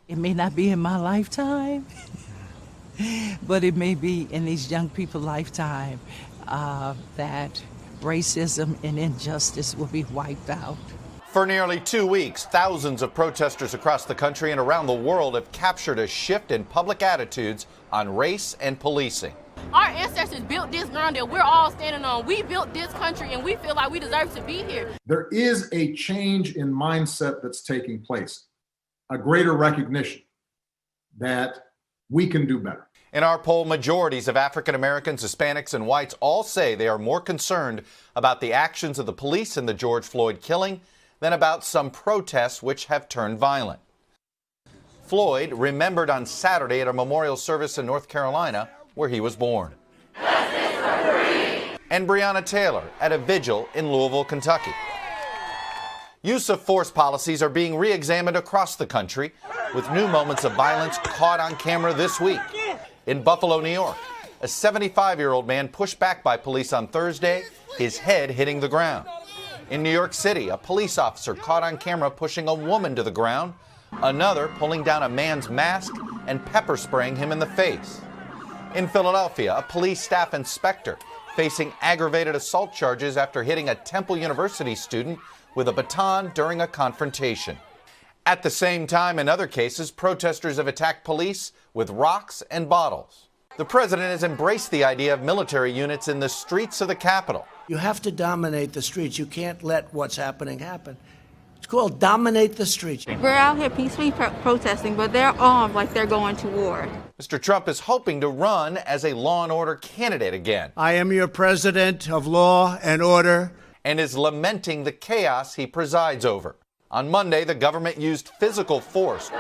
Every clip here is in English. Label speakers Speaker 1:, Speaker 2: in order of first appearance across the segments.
Speaker 1: It may not be in my lifetime, but it may be in these young people's lifetime that racism and injustice will be wiped out.
Speaker 2: For nearly 2 weeks, thousands of protesters across the country and around the world have captured a shift in public attitudes on race and policing.
Speaker 3: Our ancestors built this ground that we're all standing on. We built this country and we feel like we deserve to be here.
Speaker 4: There is a change in mindset that's taking place, a greater recognition that we can do better.
Speaker 2: In our poll, majorities of African Americans, Hispanics, and whites all say they are more concerned about the actions of the police in the George Floyd killing than about some protests which have turned violent. Floyd remembered on Saturday at a memorial service in North Carolina where he was born. And Breonna Taylor at a vigil in Louisville, Kentucky. Use of force policies are being re-examined across the country, with new moments of violence caught on camera this week. In Buffalo, New York, a 75-year-old man pushed back by police on Thursday, his head hitting the ground. In New York City, a police officer caught on camera pushing a woman to the ground, another pulling down a man's mask and pepper spraying him in the face. In Philadelphia, a police staff inspector facing aggravated assault charges after hitting a Temple University student with a baton during a confrontation. At the same time, in other cases, protesters have attacked police with rocks and bottles. The president has embraced the idea of military units in the streets of the Capitol.
Speaker 5: You have to dominate the streets. You can't let what's happening happen. It's called dominate the streets.
Speaker 6: We're out here peacefully protesting, but they're armed like they're going to war.
Speaker 2: Mr. Trump is hoping to run as a law and order candidate again.
Speaker 5: I am your president of law and order.
Speaker 2: And is lamenting the chaos he presides over. On Monday, the government used physical force,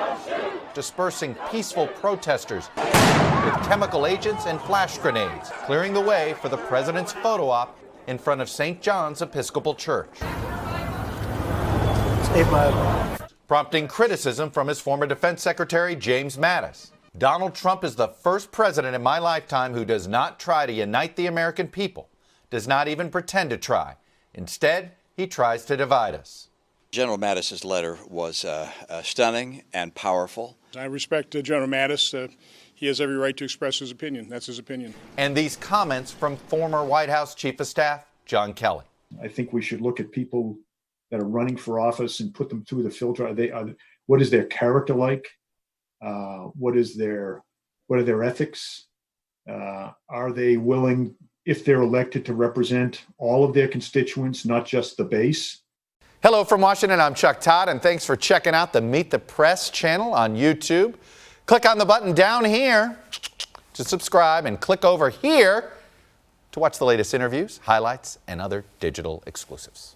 Speaker 2: dispersing peaceful protesters with chemical agents and flash grenades, clearing the way for the president's photo op in front of St. John's Episcopal Church. Prompting criticism from his former defense secretary, James Mattis. Donald Trump is the first president in my lifetime who does not try to unite the American people, does not even pretend to try. Instead, he tries to divide us.
Speaker 7: General Mattis's letter was stunning and powerful.
Speaker 8: I respect General Mattis. He has every right to express his opinion. That's his opinion.
Speaker 2: And these comments from former White House Chief of Staff John Kelly.
Speaker 9: I think we should look at people that are running for office and put them through the filter. What is their character like? What are their ethics? Are they willing, if they're elected, to represent all of their constituents, not just the base?
Speaker 2: Hello from Washington, I'm Chuck Todd, and thanks for checking out the Meet the Press channel on YouTube. Click on the button down here to subscribe and click over here to watch the latest interviews, highlights, and other digital exclusives.